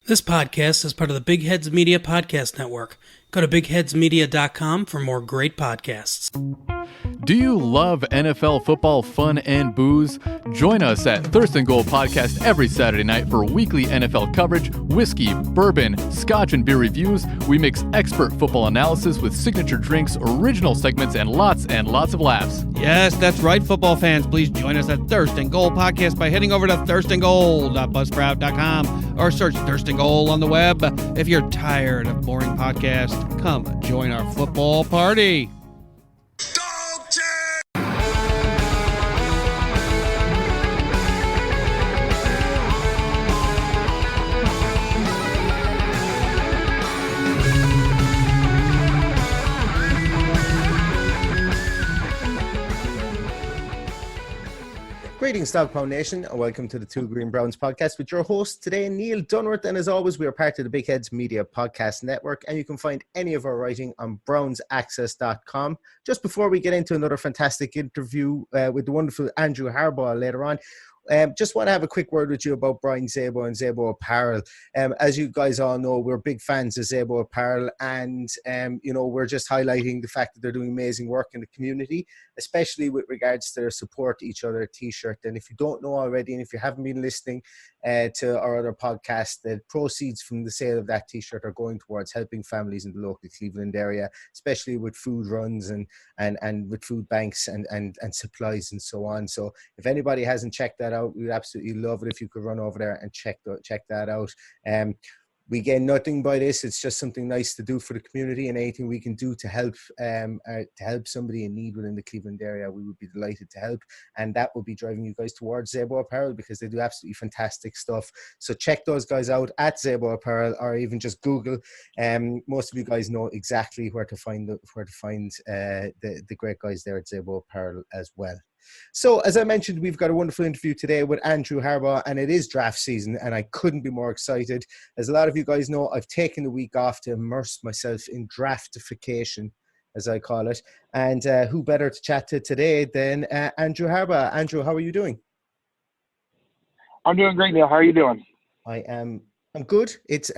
This podcast is part of the Big Heads Media Podcast Network. Go to bigheadsmedia.com for more great podcasts. Do you love NFL football fun and booze? Join us at Thirst and Goal Podcast every Saturday night for weekly NFL coverage, whiskey, bourbon, scotch, and beer reviews. We mix expert football analysis with signature drinks, original segments, and lots of laughs. Yes, that's right, football fans. Please join us at Thirst and Goal Podcast by heading over to thirstandgoal.buzzsprout.com or search Thirst and Goal on the web. If you're tired of boring podcasts, come join our football party. Greetings, Dog Pound Nation, and welcome to the Two Green Browns podcast with your host today, Neil Dunworth. And as always, we are part of the Big Heads Media Podcast Network, and you can find any of our writing on brownsaccess.com. Just before we get into another fantastic interview with the wonderful Andrew Harbaugh later on, just want to have a quick word with you about Brian Szabo and Szabo Apparel. As you guys all know, we're big fans of Szabo Apparel, and we're just highlighting the fact that they're doing amazing work in the community, especially with regards to their Support Each Other t-shirt. And if you don't know already, and if you haven't been listening to our other podcast, the proceeds from the sale of that t-shirt are going towards helping families in the local Cleveland area, especially with food runs and with food banks and supplies and so on. So if anybody hasn't checked that out, we'd absolutely love it if you could run over there and check that out. We gain nothing by this. It's just something nice to do for the community, and anything we can do to help somebody in need within the Cleveland area, we would be delighted to help. And that will be driving you guys towards Szabo Apparel, because they do absolutely fantastic stuff. So check those guys out at Szabo Apparel, or even just Google. Most of you guys know exactly where to find the great guys there at Szabo Apparel as well. So, as I mentioned, we've got a wonderful interview today with Andrew Harbaugh, and it is draft season, and I couldn't be more excited. As a lot of you guys know, I've taken the week off to immerse myself in draftification, as I call it. And who better to chat to today than Andrew Harbaugh? Andrew, how are you doing? I'm doing great, Neil. How are you doing? I'm good. It's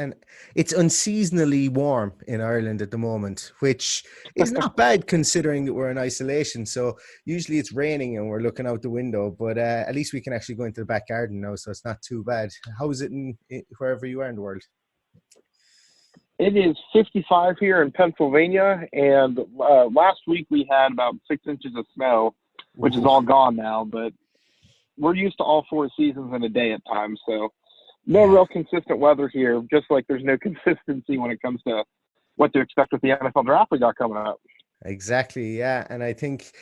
unseasonably warm in Ireland at the moment, which is not bad considering that we're in isolation. So usually it's raining and we're looking out the window, but at least we can actually go into the back garden now, so it's not too bad. How is it wherever you are in the world? It is 55 here in Pennsylvania, and last week we had about 6 inches of snow, which is all gone now, but we're used to all 4 seasons in a day at times, so no real consistent weather here, just like there's no consistency when it comes to what to expect with the NFL draft we got coming up. Exactly, yeah. And I think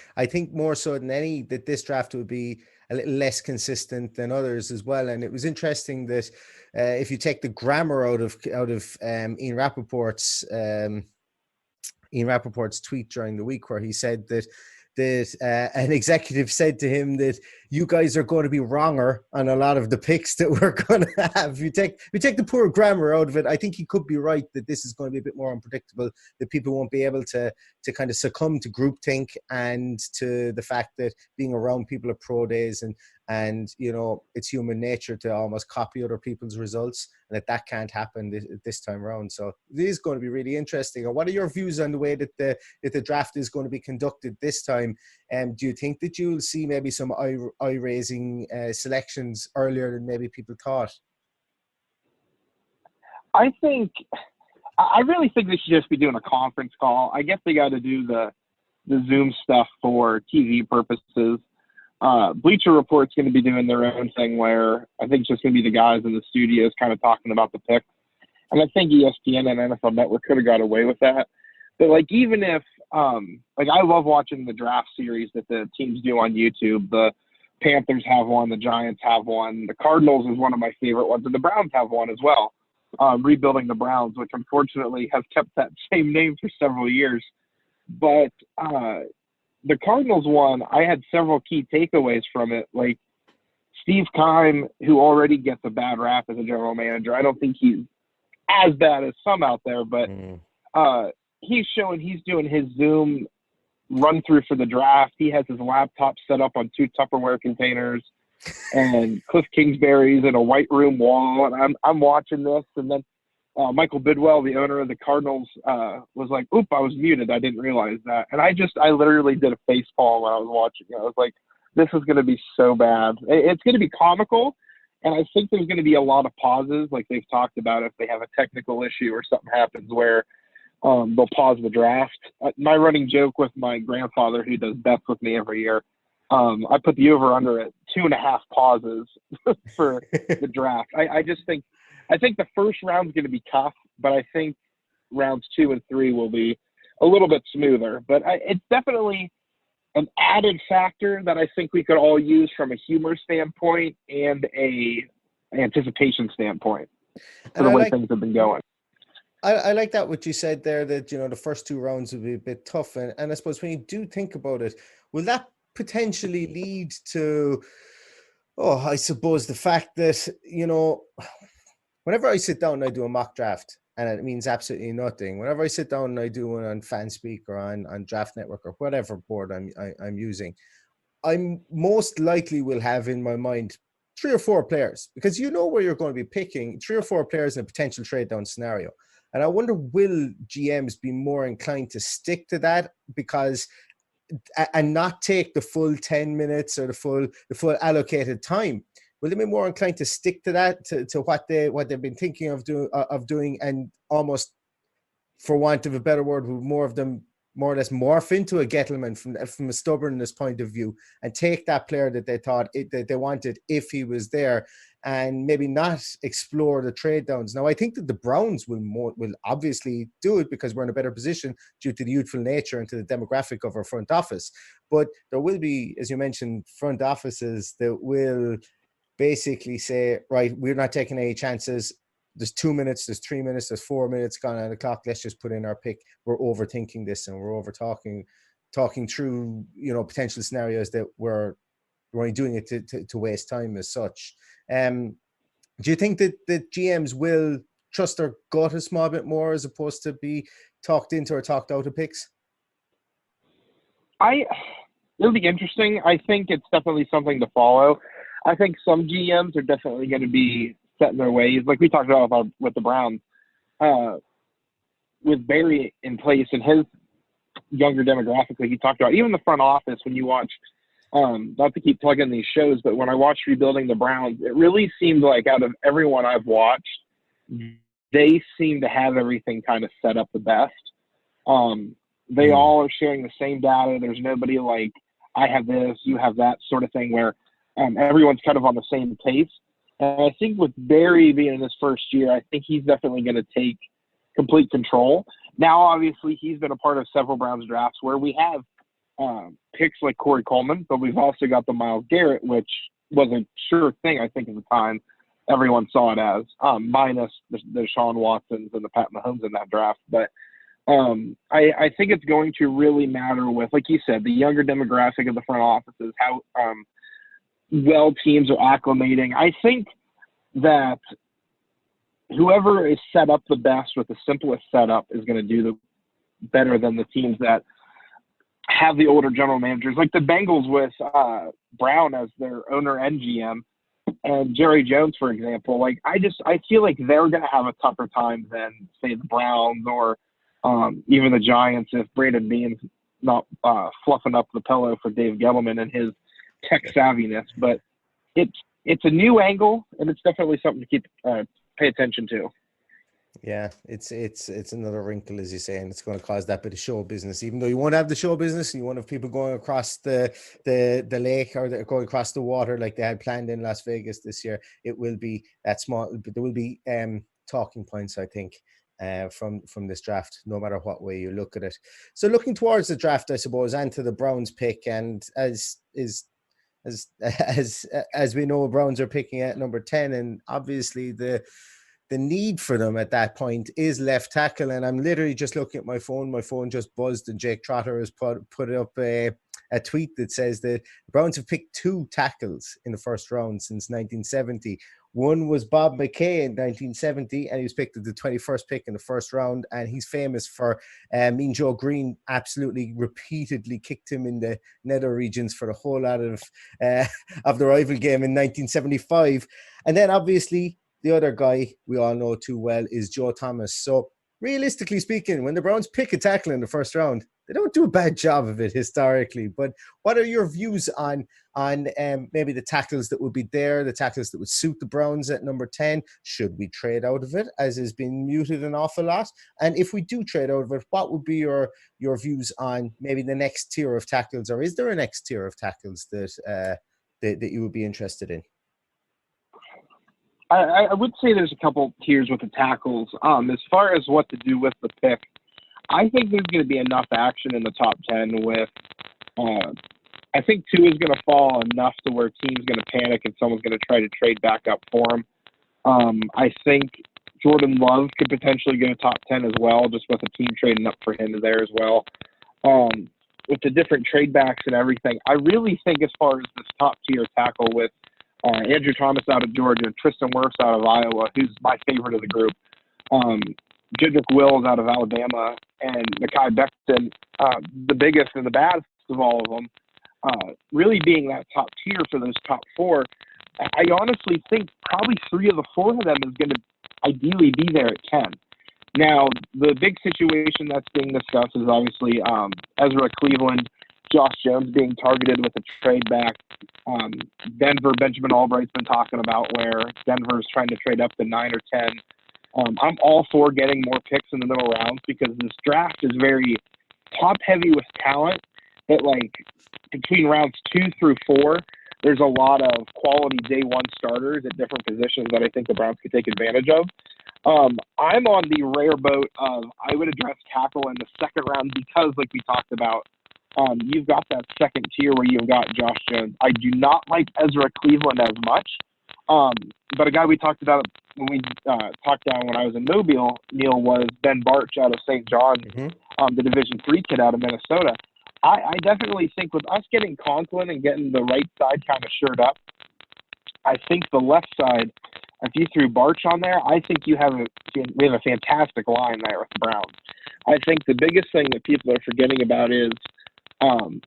more so than any that this draft would be a little less consistent than others as well. And it was interesting that if you take the grammar out of Ian Rappaport's tweet during the week, where he said that an executive said to him that you guys are going to be wronger on a lot of the picks that we're going to have. If you take the poor grammar out of it, I think he could be right that this is going to be a bit more unpredictable, that people won't be able to kind of succumb to groupthink and to the fact that being around people at pro days and it's human nature to almost copy other people's results, and that can't happen this time around. So it is going to be really interesting. And what are your views on the way that the draft is going to be conducted this time? Do you think that you'll see maybe some eye-raising selections earlier than maybe people thought? I really think they should just be doing a conference call. I guess they got to do the Zoom stuff for TV purposes. Bleacher Report's going to be doing their own thing where I think it's just going to be the guys in the studios kind of talking about the pick. And I think ESPN and NFL Network could have got away with that. But even if I love watching the draft series that the teams do on YouTube. The Panthers have one, the Giants have one, the Cardinals is one of my favorite ones, and the Browns have one as well. Rebuilding the Browns, which unfortunately has kept that same name for several years. But the Cardinals one, I had several key takeaways from it. Like Steve Keim, who already gets a bad rap as a general manager, I don't think he's as bad as some out there, but he's showing he's doing his Zoom run through for the draft. He has his laptop set up on 2 Tupperware containers. and Cliff Kingsbury's in a white room wall, and I'm watching this, and then Michael Bidwell, the owner of the Cardinals, was like, "Oop, I was muted. I didn't realize that." And I literally did a face palm when I was watching it. I was like, "This is going to be so bad. It's going to be comical." And I think there's going to be a lot of pauses, like they've talked about, if they have a technical issue or something happens where they'll pause the draft. My running joke with my grandfather, who does bets with me every year, I put the over/under at 2.5 pauses for the draft. I think the first round's going to be tough, but I think rounds 2 and 3 will be a little bit smoother. But it's definitely an added factor that I think we could all use from a humor standpoint and a anticipation standpoint for the way things have been going. I like that what you said there, that the first 2 rounds will be a bit tough, and I suppose when you do think about it, will that potentially lead to I suppose the fact that whenever I sit down and I do a mock draft, and it means absolutely nothing, whenever I sit down and I do one on Fanspeak or on Draft Network or whatever board I'm using, I'm most likely will have in my mind 3 or 4 players, because where you're going to be picking 3 or 4 players in a potential trade down scenario. And I wonder, will GMs be more inclined to stick to that and not take the full 10 minutes or the full allocated time? Will they be more inclined to stick to that, to what they've been thinking of doing, and almost, for want of a better word, will more of them more or less morph into a Gettleman from a stubbornness point of view, and take that player that they thought that they wanted if he was there, and maybe not explore the trade downs? Now, I think that the Browns will obviously do it because we're in a better position due to the youthful nature and to the demographic of our front office. But there will be, as you mentioned, front offices that will basically say, right, we're not taking any chances. There's 2 minutes, there's 3 minutes, there's 4 minutes gone on the clock. Let's just put in our pick. We're overthinking this, and we're talking through, potential scenarios that we're only doing it to waste time as such. Do you think that GMs will trust their gut a small bit more as opposed to be talked into or talked out of picks? It'll be interesting. I think it's definitely something to follow. I think some GMs are definitely going to be set in their ways, like we talked about with the Browns, with Barry in place and his younger demographic, like he talked about. Even the front office, when you watch, not to keep plugging these shows, but when I watched Rebuilding the Browns, it really seemed like out of everyone I've watched, they seem to have everything kind of set up the best. They all are sharing the same data. There's nobody like, I have this, you have that sort of thing, where everyone's kind of on the same pace. And I think with Barry being in his first year, I think he's definitely going to take complete control. Now, obviously, he's been a part of several Browns drafts where we have picks like Corey Coleman, but we've also got the Myles Garrett, which was a sure thing, I think, at the time. Everyone saw it as, minus the Sean Watsons and the Pat Mahomes in that draft. But I think it's going to really matter with, like you said, the younger demographic of the front offices, how well teams are acclimating. I think that whoever is set up the best with the simplest setup is going to do better than the teams that have the older general managers, like the Bengals with Brown as their owner and GM, and Jerry Jones, for example. Like I feel like they're going to have a tougher time than, say, the Browns or even the Giants if Brandon Beane's not fluffing up the pillow for Dave Gettleman and his tech savviness. But it's a new angle, and it's definitely something to keep pay attention to. Yeah, it's another wrinkle, as you say, and it's going to cause that bit of show business. Even though you won't have the show business, you won't have people going across the lake or going across the water like they had planned in Las Vegas this year. It will be that small, but there will be talking points, I think, from this draft, no matter what way you look at it. So looking towards the draft, I suppose, and to the Browns pick, and as we know, Browns are picking at number 10, and obviously the need for them at that point is left tackle. And I'm literally just looking at my phone. My phone just buzzed, and Jake Trotter has put up a tweet that says that the Browns have picked 2 tackles in the first round since 1970. One was Bob McKay in 1970, and he was picked at the 21st pick in the first round. And he's famous for Mean Joe Green absolutely repeatedly kicked him in the nether regions for the whole lot of the rival game in 1975. And then obviously the other guy we all know too well is Joe Thomas. So realistically speaking, when the Browns pick a tackle in the first round, they don't do a bad job of it historically. But what are your views on maybe the tackles that would be there, the tackles that would suit the Browns at number 10? Should we trade out of it, as has been muted an awful lot? And if we do trade out of it, what would be your views on maybe the next tier of tackles, or is there a next tier of tackles that you would be interested in? I would say there's a couple tiers with the tackles. As far as what to do with the pick, I think there's going to be enough action in the top 10 with, I think 2 is going to fall enough to where team's going to panic and someone's going to try to trade back up for him. I think Jordan Love could potentially go top 10 as well, just with a team trading up for him there as well. With the different trade backs and everything, I really think as far as this top tier tackle with Andrew Thomas out of Georgia, Tristan Wirfs out of Iowa, who's my favorite of the group, Jedrick Wills out of Alabama, and Mekhi Becton, the biggest and the baddest of all of them, really being that top tier for those top 4. I honestly think probably 3 of the 4 of them is going to ideally be there at 10. Now, the big situation that's being discussed is obviously Ezra Cleveland, Josh Jones being targeted with a trade back. Denver, Benjamin Albright's been talking about where Denver's trying to trade up to 9 or 10. I'm all for getting more picks in the middle rounds because this draft is very top-heavy with talent. But, like, between rounds 2 through 4, there's a lot of quality day one starters at different positions that I think the Browns could take advantage of. I'm on the rare boat of I would address tackle in the second round because, like we talked about, you've got that second tier where you've got Josh Jones. I do not like Ezra Cleveland as much, but a guy we talked about when we talked down when I was in Mobile, Neil, was Ben Barch out of St. John's, the Division III kid out of Minnesota. I definitely think with us getting Conklin and getting the right side kind of shored up, I think the left side, if you threw Barch on there, I think we have a fantastic line there with the Browns. I think the biggest thing that people are forgetting about is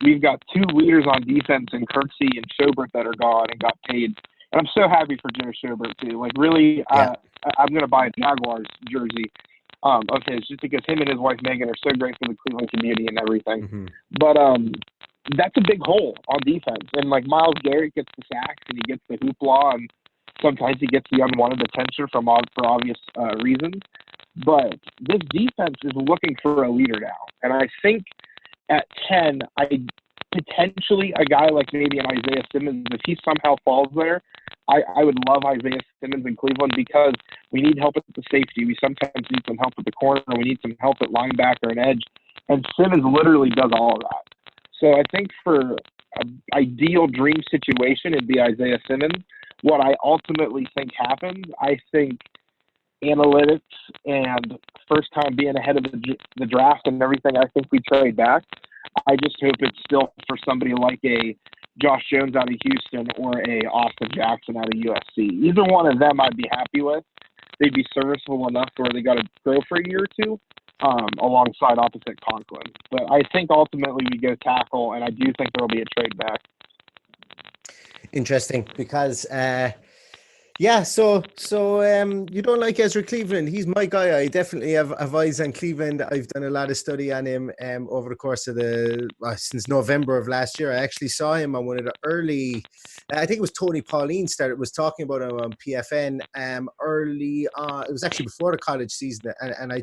we've got 2 leaders on defense in Kirksey and Schobert that are gone and got paid. And I'm so happy for Joe Schobert, too. Like, really, I'm going to buy a Jaguars jersey of his just because him and his wife, Megan, are so great for the Cleveland community and everything. But that's a big hole on defense. And, like, Myles Garrett gets the sacks and he gets the hoopla, and sometimes he gets the unwanted attention for obvious reasons. But this defense is looking for a leader now. And I think at 10, potentially a guy like maybe an Isaiah Simmons, if he somehow falls there, I would love Isaiah Simmons in Cleveland because we need help at the safety. We sometimes need some help at the corner. We need some help at linebacker and edge. And Simmons literally does all of that. So I think for an ideal dream situation, it'd be Isaiah Simmons. What I ultimately think happens, I think analytics and first time being ahead of the draft and everything, I think we trade back. I just hope it's still for somebody like a Josh Jones out of Houston or a Austin Jackson out of USC. Either one of them I'd be happy with. They'd be serviceable enough where they got to grow for a year or 2 alongside opposite Conklin. But I think ultimately we go tackle, and I do think there will be a trade back. Interesting, because so you don't like Ezra Cleveland. He's my guy. I definitely have eyes on Cleveland. I've done a lot of study on him over the course of since November of last year. I actually saw him on one of the early, I think it was Tony Pauline was talking about him on PFN early on. It was actually before the college season, and I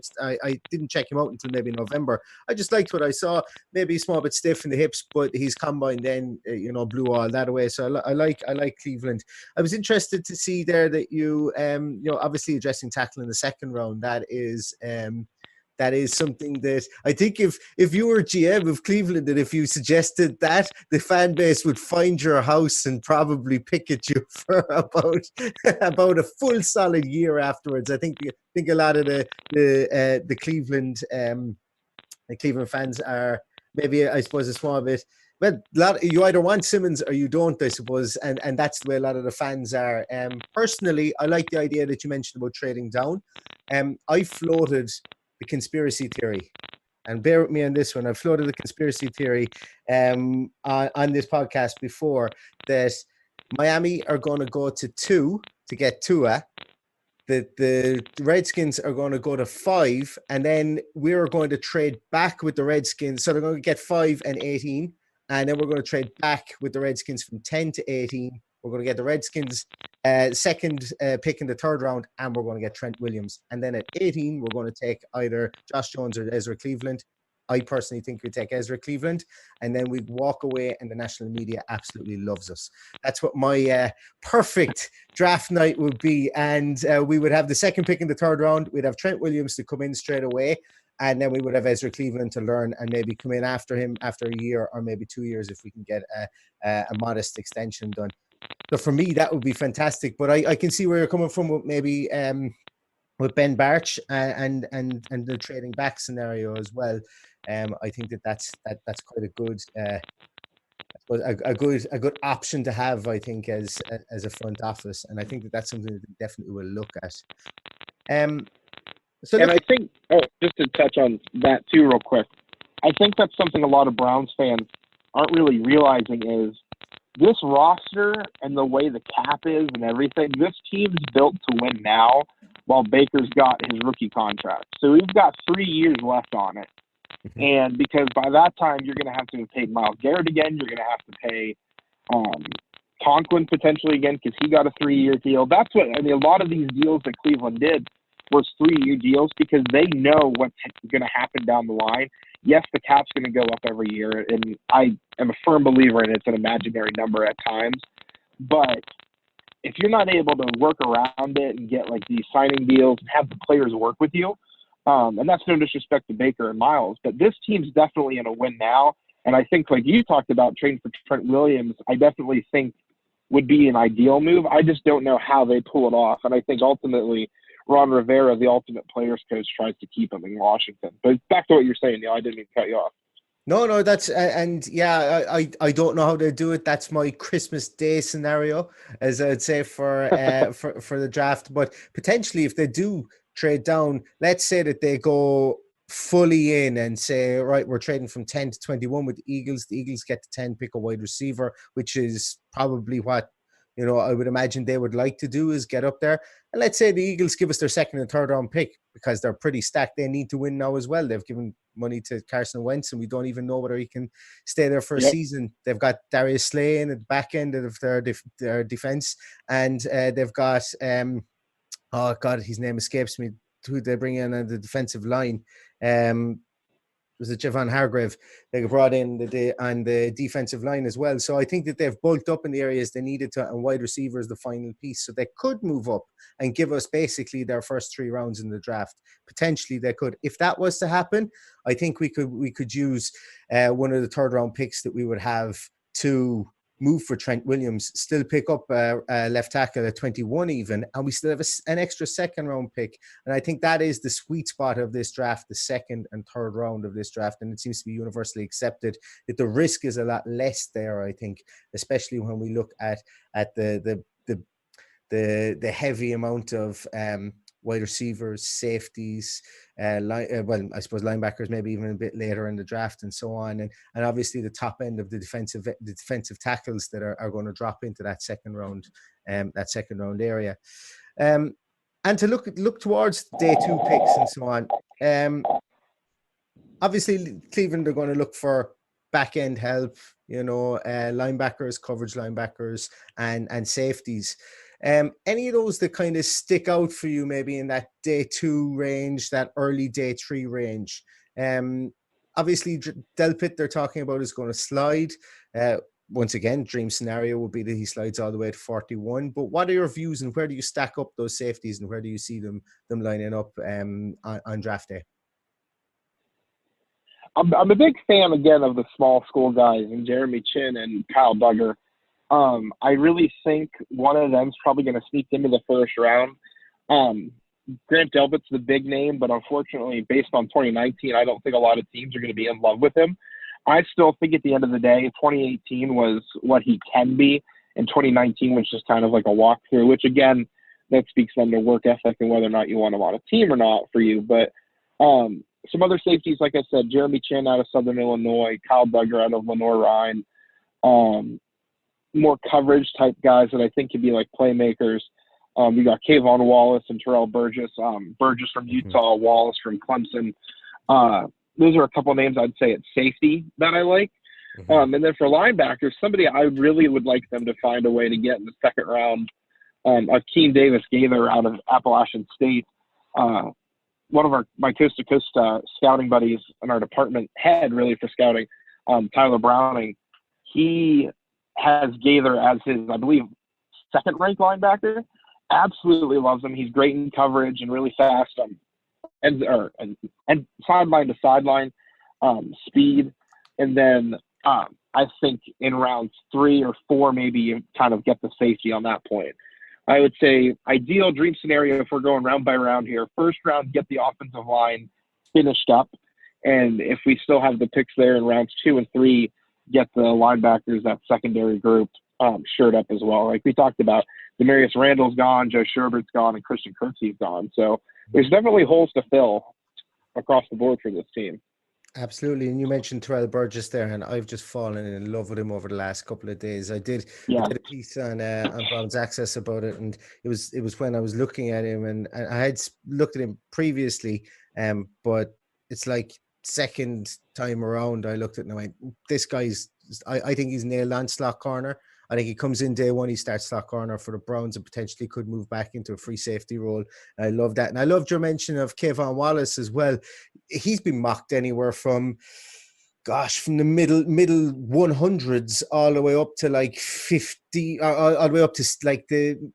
didn't check him out until maybe November. I just liked what I saw. Maybe a small bit stiff in the hips, but he's combined then, blew all that away. So I like Cleveland. I was interested to see there that you obviously addressing tackle in the second round. That is something that I think if you were GM of Cleveland and if you suggested that, the fan base would find your house and probably picket you for about a full solid year afterwards. I think a lot of the Cleveland fans are maybe, I suppose, a small bit Well, you either want Simmons or you don't, I suppose, and that's the way a lot of the fans are. Personally, I like the idea that you mentioned about trading down. I floated the conspiracy theory, and bear with me on this one. I floated the conspiracy theory on this podcast before that Miami are going to go to 2 to get Tua. The Redskins are going to go to 5, and then we're going to trade back with the Redskins. So they're going to get 5 and 18, and then we're going to trade back with the Redskins from 10 to 18. We're going to get the Redskins second pick in the third round, and we're going to get Trent Williams. And then at 18, we're going to take either Josh Jones or Ezra Cleveland. I personally think we take Ezra Cleveland, and then we walk away, and the national media absolutely loves us. That's what my perfect draft night would be. And we would have the second pick in the third round. We'd have Trent Williams to come in straight away, and then we would have Ezra Cleveland to learn and maybe come in after him after a year or maybe 2 years if we can get a modest extension done. So for me, that would be fantastic. But I can see where you're coming from with maybe with Ben Barch and the trading back scenario as well. I think that's quite a good a good option to have. I think as a front office, and I think that's something that we definitely will look at. So and I think, just to touch on that too, real quick, I think that's something a lot of Browns fans aren't really realizing is this roster and the way the cap is and everything. This team's built to win now, while Baker's got his rookie contract. So we've got 3 years left on it. And because by that time, you're going to have to pay Myles Garrett again. You're going to have to pay Conklin potentially again because he got a 3-year deal. That's what I mean. A lot of these deals that Cleveland did was 3-year deals because they know what's going to happen down the line. Yes, the cap's going to go up every year, and I am a firm believer in it's an imaginary number at times. But if you're not able to work around it and get like these signing deals and have the players work with you, and that's no disrespect to Baker and Myles, but this team's definitely in a win now. And I think, like you talked about trading for Trent Williams, I definitely think would be an ideal move. I just don't know how they pull it off. And I think ultimately Ron Rivera, the ultimate players coach, tries to keep him in Washington. But back to what you're saying, Neil, I didn't mean to cut you off. No, that's and yeah, I don't know how to do it. That's my Christmas Day scenario, as I'd say for the draft. But potentially, if they do trade down, let's say that they go fully in and say, right, we're trading from 10 to 21 with the Eagles. The Eagles get to 10, pick a wide receiver, which is probably what I would imagine they would like to do is get up there. And let's say the Eagles give us their second and third round pick because they're pretty stacked. They need to win now as well. They've given money to Carson Wentz, and we don't even know whether he can stay there for a season. They've got Darius Slay in at the back end of their defense, and they've got oh God, his name escapes me. Who they bring in on the defensive line? Was it Javon Hargrave they brought in on the defensive line as well. So I think that they've bulked up in the areas they needed to, and wide receiver is the final piece. So they could move up and give us basically their first 3 rounds in the draft. Potentially they could. If that was to happen, I think we could use one of the third round picks that we would have to move for Trent Williams, still pick up left tackle at 21 even, and we still have an extra second round pick. And I think that is the sweet spot of this draft, the second and third round of this draft. And it seems to be universally accepted that the risk is a lot less there, I think, especially when we look at the heavy amount of wide receivers, safeties, I suppose linebackers maybe even a bit later in the draft and so on. And obviously the top end of the defensive tackles that are going to drop into that second round area. And to look towards day 2 picks and so on. Obviously Cleveland are going to look for back end help, linebackers, coverage linebackers, and safeties. Any of those that kind of stick out for you maybe in that day 2 range, that early day 3 range? Obviously Delpit they're talking about is going to slide. Once again, dream scenario would be that he slides all the way to 41. But what are your views, and where do you stack up those safeties, and where do you see them lining up on draft day? I'm a big fan, again, of the small school guys, and Jeremy Chin and Kyle Duggar. I really think one of them's probably going to sneak into the first round. Grant Delpit's the big name, but unfortunately, based on 2019, I don't think a lot of teams are going to be in love with him. I still think at the end of the day, 2018 was what he can be, and 2019 was just kind of like a walkthrough, which again, that speaks then to work ethic and whether or not you want him on a team or not for you. But some other safeties, like I said, Jeremy Chin out of Southern Illinois, Kyle Duggar out of Lenore Rhine, more coverage type guys that I think could be like playmakers. We got Kayvon Wallace and Terrell Burgess, Burgess from Utah, Wallace from Clemson. Those are a couple of names I'd say at safety that I like. And then for linebackers, somebody I really would like them to find a way to get in the second round, Akeem Davis Gaither out of Appalachian State. One of my coast-to-coast scouting buddies in our department head really for scouting, Tyler Browning, he has Gaither as his, I believe, second-ranked linebacker. Absolutely loves him. He's great in coverage and really fast and sideline to sideline speed. And then I think in rounds 3 or 4, maybe you kind of get the safety on that point. I would say ideal dream scenario if we're going round by round here. First round, get the offensive line finished up. And if we still have the picks there in rounds 2 and 3, get the linebackers, that secondary group, shored up as well. Like we talked about, Demarius Randall's gone, Joe Sherbert's gone, and Christian Kirksey's gone. So there's definitely holes to fill across the board for this team. Absolutely. And you mentioned Terrell Burgess there, and I've just fallen in love with him over the last couple of days. I did a piece on Browns Access about it, and it was when I was looking at him, and I had looked at him previously, but it's like second time around I looked at him and I went, this guy's, I think he's nailed on slot corner. I think he comes in day one, he starts slot corner for the Browns and potentially could move back into a free safety role. I love that. And I loved your mention of Kayvon Wallace as well. He's been mocked anywhere from the middle 100s all the way up to like 50, all the way up to like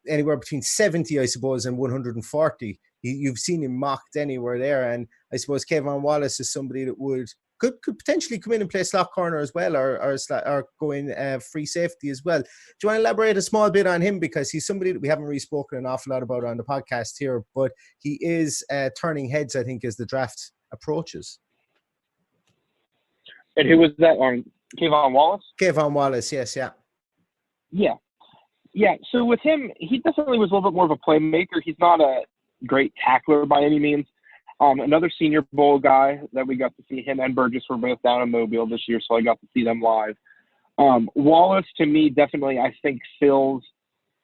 anywhere between 70, I suppose, and 140. You've seen him mocked anywhere there. And I suppose Kayvon Wallace is somebody that could potentially come in and play slot corner as well, or go in free safety as well. Do you want to elaborate a small bit on him? Because he's somebody that we haven't really spoken an awful lot about on the podcast here, but he is turning heads, I think, as the draft approaches. And who was that on? Kayvon Wallace? Kayvon Wallace, yes, yeah. Yeah, so with him, he definitely was a little bit more of a playmaker. He's not a great tackler by any means. Another Senior Bowl guy that we got to see, him and Burgess were both down in Mobile this year, so I got to see them live. Wallace, to me, definitely, I think, fills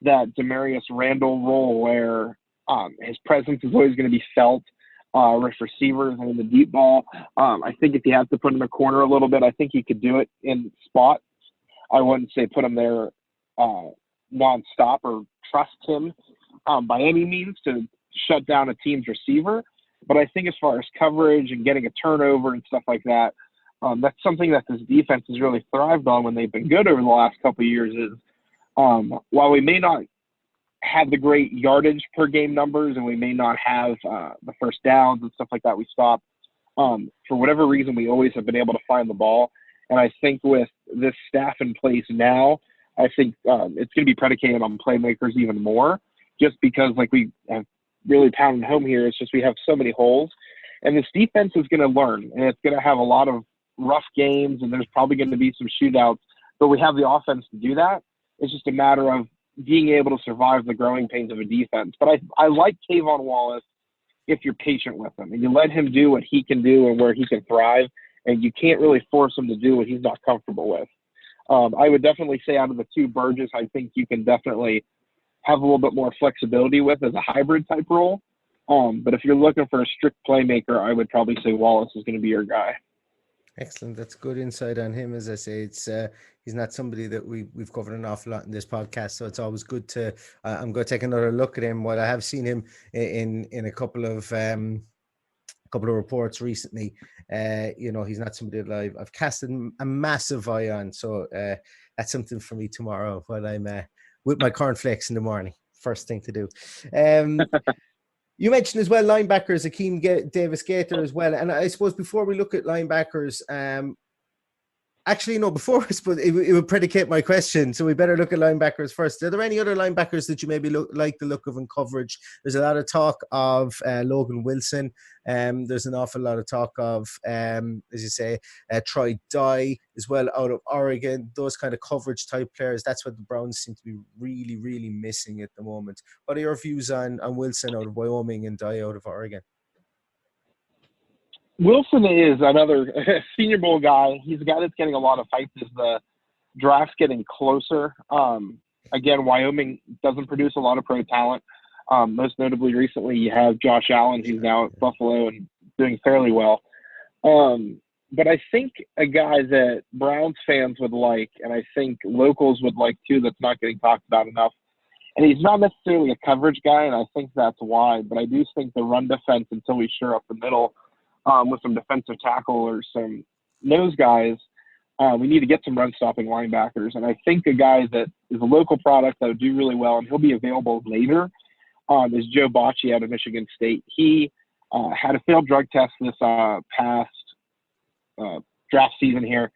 that Demarius Randall role where his presence is always going to be felt with receivers and in the deep ball. I think if you have to put him in a corner a little bit, I think he could do it in spots. I wouldn't say put him there nonstop or trust him by any means to shut down a team's receiver. But I think as far as coverage and getting a turnover and stuff like that, that's something that this defense has really thrived on when they've been good over the last couple of years is while we may not have the great yardage per game numbers and we may not have the first downs and stuff like that we stop, for whatever reason, we always have been able to find the ball. And I think with this staff in place now, I think it's going to be predicated on playmakers even more just because like we have really pounding home here. It's just we have so many holes, and this defense is going to learn, and it's going to have a lot of rough games, and there's probably going to be some shootouts. But we have the offense to do that. It's just a matter of being able to survive the growing pains of a defense. But I like Kayvon Wallace if you're patient with him and you let him do what he can do and where he can thrive, and you can't really force him to do what he's not comfortable with. I would definitely say out of the two, Burgess, I think you can definitely have a little bit more flexibility with as a hybrid type role. But if you're looking for a strict playmaker, I would probably say Wallace is going to be your guy. Excellent. That's good insight on him. As I say, it's he's not somebody that we've covered an awful lot in this podcast, so it's always good to. I'm going to take another look at him. While I have seen him in a couple of reports recently, he's not somebody that I've casted a massive eye on. So that's something for me tomorrow while I'm with my cornflakes in the morning. First thing to do. You mentioned as well linebackers, Akeem Davis Gaither as well. And I suppose before we look at linebackers, Actually, no, before I suppose it would predicate my question, so we better look at linebackers first. Are there any other linebackers that you maybe like the look of in coverage? There's a lot of talk of Logan Wilson. There's an awful lot of talk of, as you say, Troy Dye as well out of Oregon. Those kind of coverage type players, that's what the Browns seem to be really, really missing at the moment. What are your views on Wilson out of Wyoming and Dye out of Oregon? Wilson is another Senior Bowl guy. He's a guy that's getting a lot of hype as the draft's getting closer. Again, Wyoming doesn't produce a lot of pro talent. Most notably, recently you have Josh Allen, who's now at Buffalo and doing fairly well. But I think a guy that Browns fans would like, and I think locals would like too, that's not getting talked about enough. And he's not necessarily a coverage guy, and I think that's why. But I do think the run defense, until we shore up the middle with some defensive tackle or some nose guys, we need to get some run-stopping linebackers. And I think a guy that is a local product that would do really well, and he'll be available later, is Joe Bocci out of Michigan State. He had a failed drug test this past draft season here.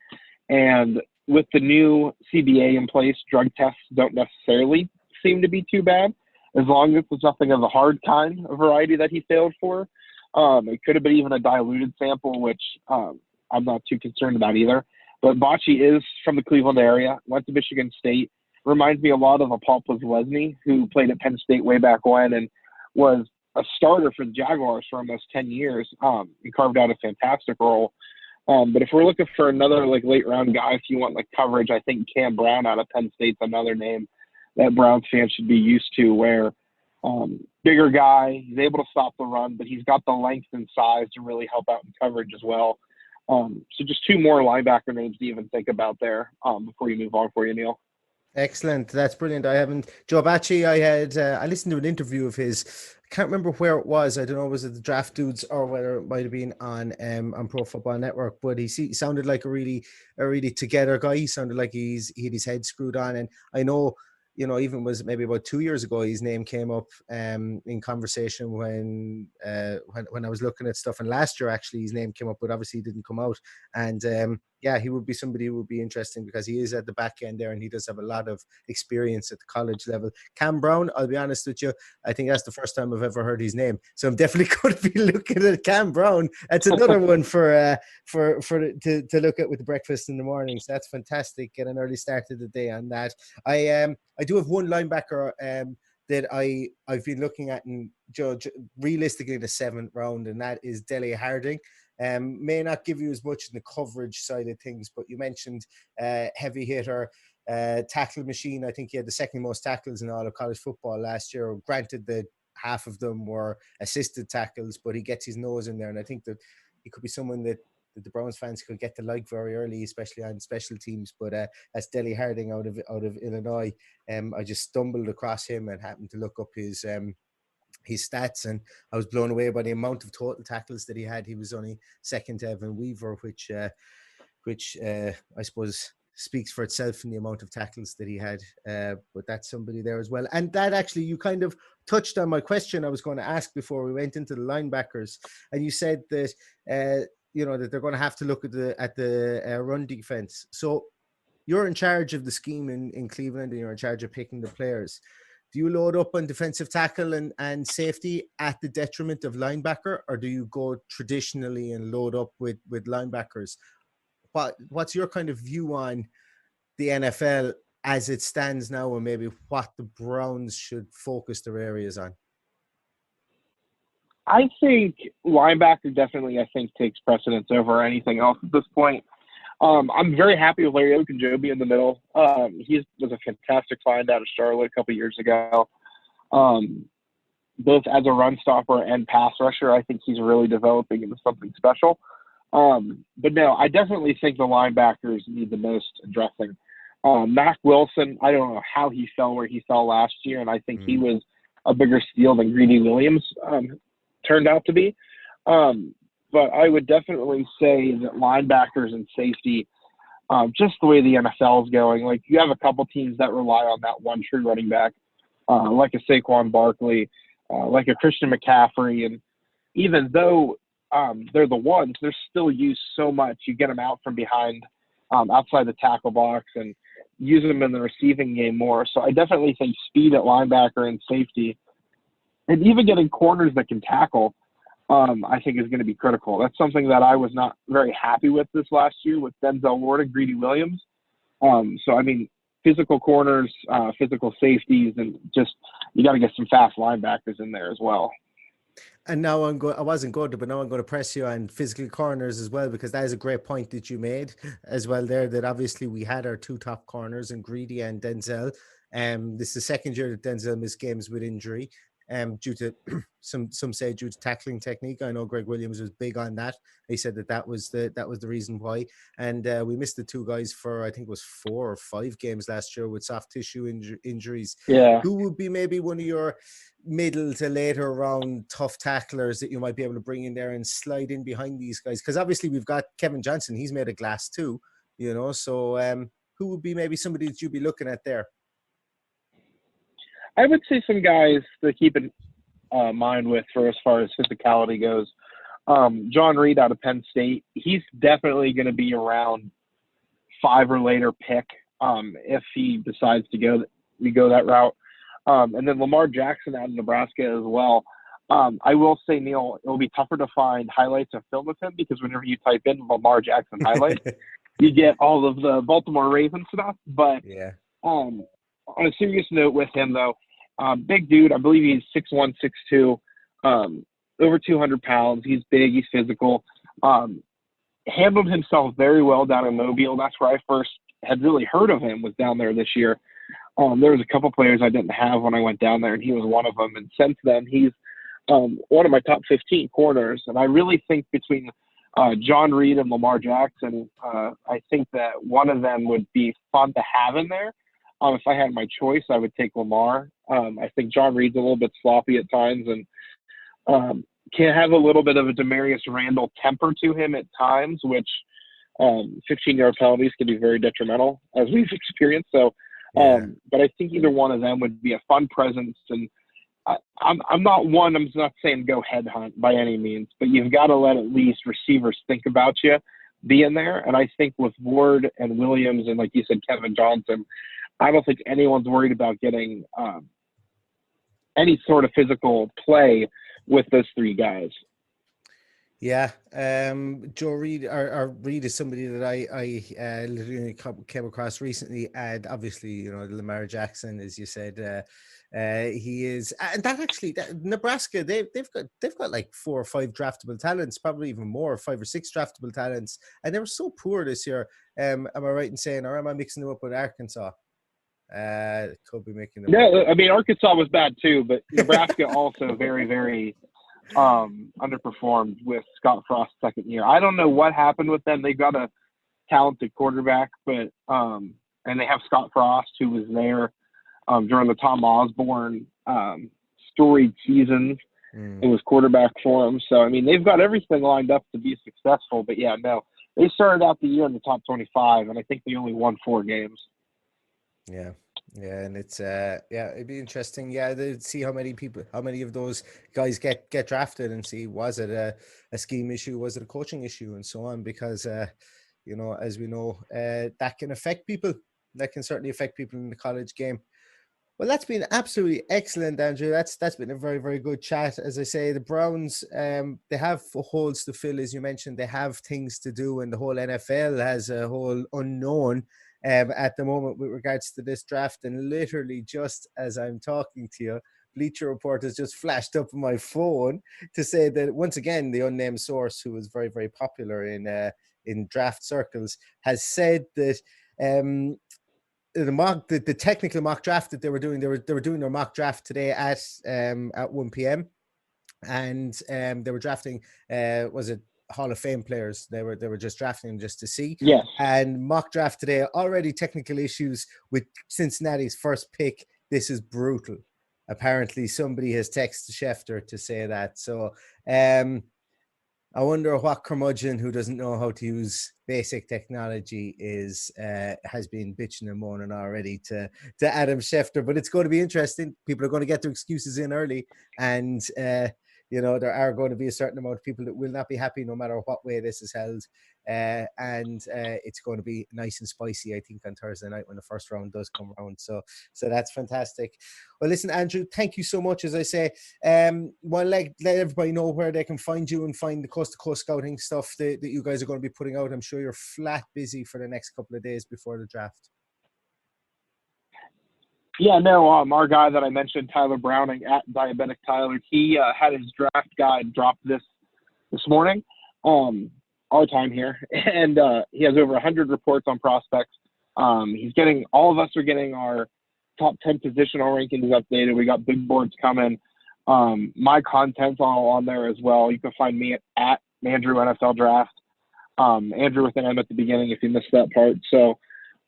And with the new CBA in place, drug tests don't necessarily seem to be too bad, as long as it's nothing of the hard kind of variety that he failed for. It could have been even a diluted sample, which I'm not too concerned about either. But Bocci is from the Cleveland area, went to Michigan State. Reminds me a lot of a Paul Posluszny, who played at Penn State way back when and was a starter for the Jaguars for almost 10 years and carved out a fantastic role. But if we're looking for another late round guy, if you want coverage, I think Cam Brown out of Penn State's another name that Browns fans should be used to, where bigger guy, he's able to stop the run, but he's got the length and size to really help out in coverage as well. So just two more linebacker names to even think about there before you move on for you, Neil. Excellent. That's brilliant. Joe Bacci, I listened to an interview of his. I can't remember where it was. I don't know, was it the Draft Dudes or whether it might have been on Pro Football Network, but he sounded like a really together guy. He sounded like he had his head screwed on. And I know, even was maybe about 2 years ago, his name came up in conversation when I was looking at stuff. And last year, actually, his name came up, but obviously he didn't come out. And he would be somebody who would be interesting because he is at the back end there and he does have a lot of experience at the college level. Cam Brown, I'll be honest with you, I think that's the first time I've ever heard his name. So I'm definitely going to be looking at Cam Brown. That's another one to look at with the breakfast in the morning. So that's fantastic. Get an early start to the day on that. I do have one linebacker that I've been looking at and judge realistically the 7th round, and that is Dele Harding. May not give you as much in the coverage side of things, but you mentioned heavy hitter, tackle machine. I think he had the second most tackles in all of college football last year. Granted that half of them were assisted tackles, but he gets his nose in there, and I think that he could be someone that the Browns fans could get to like very early, especially on special teams. But that's Dele Harding out of Illinois. I just stumbled across him and happened to look up his stats, and I was blown away by the amount of total tackles that he had. He was only second to Evan Weaver, which I suppose speaks for itself in the amount of tackles that he had. But that's somebody there as well. And that actually, you kind of touched on my question I was going to ask before we went into the linebackers, and you said that that they're going to have to look at the run defense. So you're in charge of the scheme in Cleveland, and you're in charge of picking the players. Do you load up on defensive tackle and safety at the detriment of linebacker, or do you go traditionally and load up with linebackers? What's your kind of view on the NFL as it stands now, and maybe what the Browns should focus their areas on? I think linebacker definitely, takes precedence over anything else at this point. I'm very happy with Larry Ogunjobi in the middle. He was a fantastic find out of Charlotte a couple years ago. Both as a run stopper and pass rusher, I think he's really developing into something special. But no, I definitely think the linebackers need the most addressing. Mack Wilson, I don't know how he fell where he fell last year, and I think he was a bigger steal than Greedy Williams turned out to be. But I would definitely say that linebackers and safety, just the way the NFL is going, you have a couple teams that rely on that one true running back, like a Saquon Barkley, like a Christian McCaffrey. And even though they're the ones, they're still used so much. You get them out from behind outside the tackle box and use them in the receiving game more. So I definitely think speed at linebacker and safety, and even getting corners that can tackle, I think is going to be critical. That's something that I was not very happy with this last year with Denzel Ward and Greedy Williams. So, I mean, physical corners, physical safeties, and just you got to get some fast linebackers in there as well. And now I wasn't going to, but now I'm going to press you on physical corners as well, because that is a great point that you made as well there, that obviously we had our two top corners in Greedy and Denzel. This is the second year that Denzel missed games with injury, due to some say due to tackling technique. I know Greg Williams was big on that. He said that was the reason why. And we missed the two guys for, I think it was 4 or 5 games last year with soft tissue injuries. Yeah. Who would be maybe one of your middle to later round tough tacklers that you might be able to bring in there and slide in behind these guys? Because obviously we've got Kevin Johnson, he's made of glass too, so who would be maybe somebody that you'd be looking at there? I would say some guys to keep in mind with for as far as physicality goes. John Reed out of Penn State, he's definitely going to be around 5 or later pick if he decides to go that route. And then Lamar Jackson out of Nebraska as well. I will say, Neil, it'll be tougher to find highlights of film of him because whenever you type in Lamar Jackson highlights, you get all of the Baltimore Ravens stuff. But yeah. On a serious note with him, though, big dude. I believe he's 6'1", 6'2", over 200 pounds. He's big. He's physical. Handled himself very well down in Mobile. That's where I first had really heard of him, was down there this year. There was a couple players I didn't have when I went down there, and he was one of them. And since then, he's one of my top 15 corners. And I really think between John Reed and Lamar Jackson, I think that one of them would be fun to have in there. If I had my choice, I would take Lamar. I think John Reed's a little bit sloppy at times and can have a little bit of a Demarius Randall temper to him at times, which 15-yard penalties can be very detrimental, as we've experienced. So, but I think either one of them would be a fun presence. And I'm not saying go headhunt by any means, but you've got to let at least receivers think about you, be in there. And I think with Ward and Williams and, like you said, Kevin Johnson, I don't think anyone's worried about getting any sort of physical play with those 3 guys. Yeah, Joe Reed or Reed is somebody that I literally came across recently, and obviously Lamar Jackson, as you said, he is, and Nebraska they've got like 4 or 5 draftable talents, probably even more, 5 or 6 draftable talents, and they were so poor this year. Am I right in saying, or am I mixing them up with Arkansas? Could be making them. Yeah, I mean Arkansas was bad too, but Nebraska also very, very underperformed with Scott Frost's second year. I don't know what happened with them. They got a talented quarterback, but and they have Scott Frost, who was there during the Tom Osborne storied seasons. It was quarterback for them. So I mean, they've got everything lined up to be successful. But yeah, no, they started out the year in the top 25, and I think they only won 4 games. Yeah, and it's it'd be interesting. Yeah, to see how many of those guys get drafted, and see, was it a scheme issue, was it a coaching issue, and so on. Because as we know, that can affect people. That can certainly affect people in the college game. Well, that's been absolutely excellent, Andrew. That's been a very, very good chat. As I say, the Browns, they have holes to fill, as you mentioned. They have things to do, and the whole NFL has a whole unknown at the moment with regards to this draft. And literally, just as I'm talking to you, Bleacher Report has just flashed up on my phone to say that once again, the unnamed source, who is very, very popular in draft circles, has said that the technical mock draft that they were doing their mock draft today at 1 p.m. and they were drafting was it Hall of Fame players. They were just drafting them just to see. Yes. And mock draft today, already technical issues with Cincinnati's first pick. This is brutal. Apparently somebody has texted Schefter to say that. So I wonder what curmudgeon who doesn't know how to use basic technology has been bitching and moaning already to Adam Schefter. But it's going to be interesting. People are going to get their excuses in early, and there are going to be a certain amount of people that will not be happy no matter what way this is held. And it's going to be nice and spicy, I think, on Thursday night when the first round does come around. So that's fantastic. Well, listen, Andrew, thank you so much. As I say, let everybody know where they can find you and find the coast to coast scouting stuff that you guys are going to be putting out. I'm sure you're flat busy for the next couple of days before the draft. Yeah, no, our guy that I mentioned, Tyler Browning at Diabetic Tyler, he had his draft guide drop this morning, our time here, and he has over 100 reports on prospects. All of us are getting our top 10 positional rankings updated. We got big boards coming. My content's all on there as well. You can find me at Andrew NFL Draft. Andrew with an M at the beginning if you missed that part. So,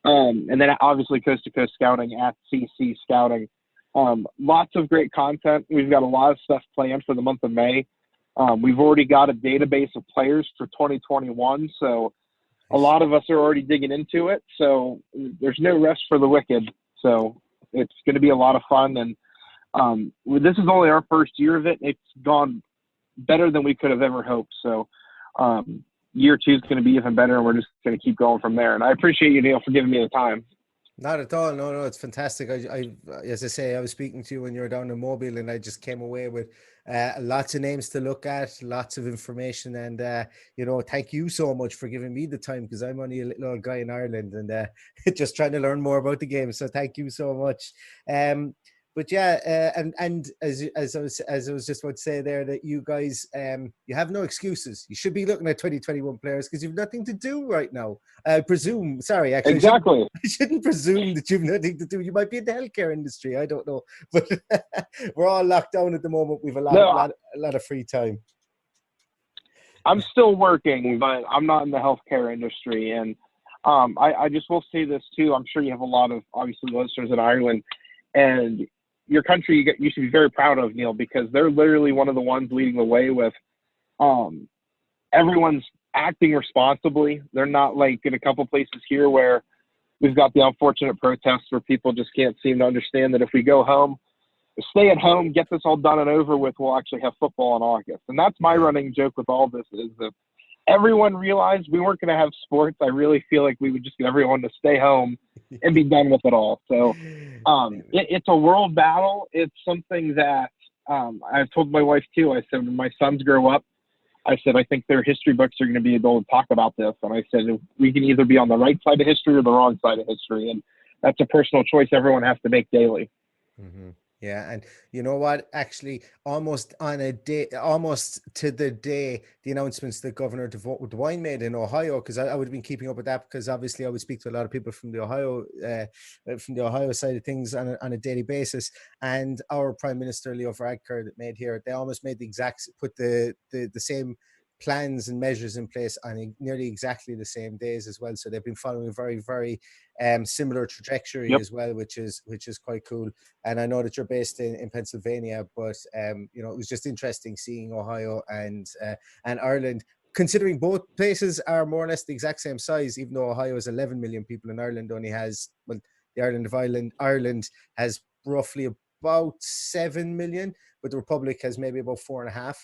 and then obviously Coast to Coast Scouting at CC Scouting. Lots of great content. We've got a lot of stuff planned for the month of May. We've already got a database of players for 2021, so a lot of us are already digging into it. So there's no rest for the wicked. So it's going to be a lot of fun. And this is only our first year of it. It's gone better than we could have ever hoped. So year 2 is going to be even better, and we're just going to keep going from there. And I appreciate you, Neil, for giving me the time. Not at all. No, it's fantastic. I as I say, I was speaking to you when you were down in Mobile, and I just came away with lots of names to look at, lots of information, and thank you so much for giving me the time, because I'm only a little old guy in Ireland and just trying to learn more about the game. So thank you so much. But yeah, and as I was just about to say there, that you guys, you have no excuses. You should be looking at 2021 players because you've nothing to do right now. I presume. Sorry, actually, exactly. I shouldn't presume that you've nothing to do. You might be in the healthcare industry. I don't know, but we're all locked down at the moment. We've a lot of free time. I'm still working, but I'm not in the healthcare industry, and I just will say this too. I'm sure you have a lot of obviously listeners in Ireland, and your country you should be very proud of, Neil, because they're literally one of the ones leading the way with everyone's acting responsibly. They're not like in a couple places here where we've got the unfortunate protests where people just can't seem to understand that if we go home, stay at home, get this all done and over with, we'll actually have football in August. And that's my running joke with all this is that everyone realized we weren't going to have sports. I really feel like we would just get everyone to stay home and be done with it all. So it's a world battle. It's something that I've told my wife too. I said, when my sons grow up, I said, I think their history books are going to be able to talk about this. And I said, we can either be on the right side of history or the wrong side of history. And that's a personal choice everyone has to make daily. Mm-hmm. Yeah, and you know what? Actually, almost to the day, the announcements that Governor DeWine made in Ohio, because I would have been keeping up with that, because obviously I would speak to a lot of people from the Ohio side of things on a daily basis. And our Prime Minister Leo Varadkar that made here, they almost made put the same plans and measures in place on nearly exactly the same days as well. So they've been following a very, very similar trajectory as well, which is quite cool. And I know that you're based in Pennsylvania, but it was just interesting seeing Ohio and Ireland, considering both places are more or less the exact same size, even though Ohio has 11 million people and Ireland only has, well, the island of Ireland has roughly about 7 million, but the Republic has maybe about 4.5.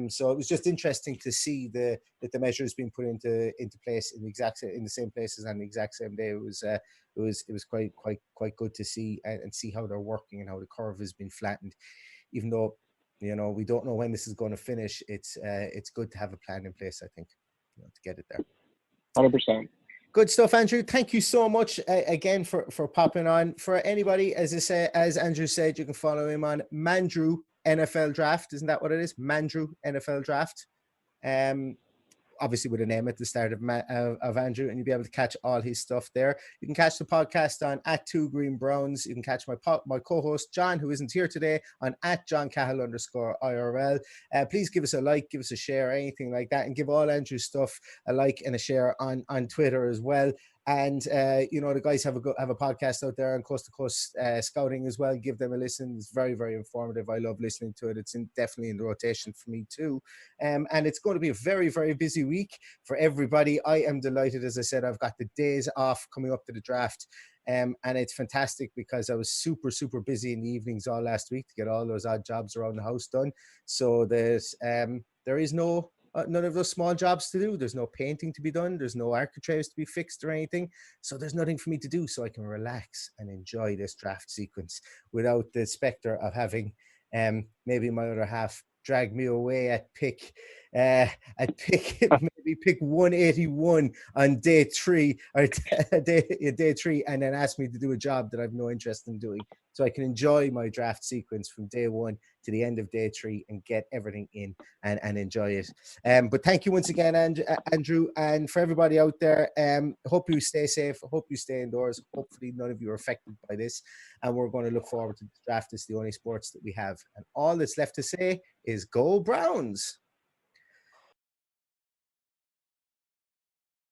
So it was just interesting to see that the measures being put into place in the same places on the exact same day. It was quite good to see and see how they're working and how the curve has been flattened. Even though we don't know when this is going to finish, it's good to have a plan in place. I think to get it there. 100%. Good stuff, Andrew. Thank you so much again for popping on. For anybody, as Andrew said, you can follow him on Mandrew NFL Draft. Isn't that what it is? Mandrew NFL Draft. Obviously with a name at the start of Andrew, and you'll be able to catch all his stuff there. You can catch the podcast on @2GreenBrowns. You can catch my co-host John, who isn't here today, on @JohnCahill_IRL. Please give us a like, give us a share, anything like that, and give all Andrew's stuff a like and a share on Twitter as well. And you know, the guys have a podcast out there on Coast to Coast Scouting as well. Give them a listen. It's very, very informative. I love listening to it. It's definitely in the rotation for me too. And it's going to be a very, very busy week for everybody. I am delighted. As I said, I've got the days off coming up to the draft. And it's fantastic because I was super, super busy in the evenings all last week to get all those odd jobs around the house done. So there is no none of those small jobs to do. There's no painting to be done. There's no architraves to be fixed or anything. So there's nothing for me to do. So I can relax and enjoy this draft sequence without the specter of having maybe my other half drag me away at pick maybe pick 181 on day 3 or day 3, and then ask me to do a job that I've no interest in doing. So I can enjoy my draft sequence from day 1 to the end of day 3 and get everything in and enjoy it. But thank you once again, Andrew, and for everybody out there. Hope you stay safe. Hope you stay indoors. Hopefully none of you are affected by this. And we're going to look forward to the draft. It's the only sports that we have. And all that's left to say is go Browns.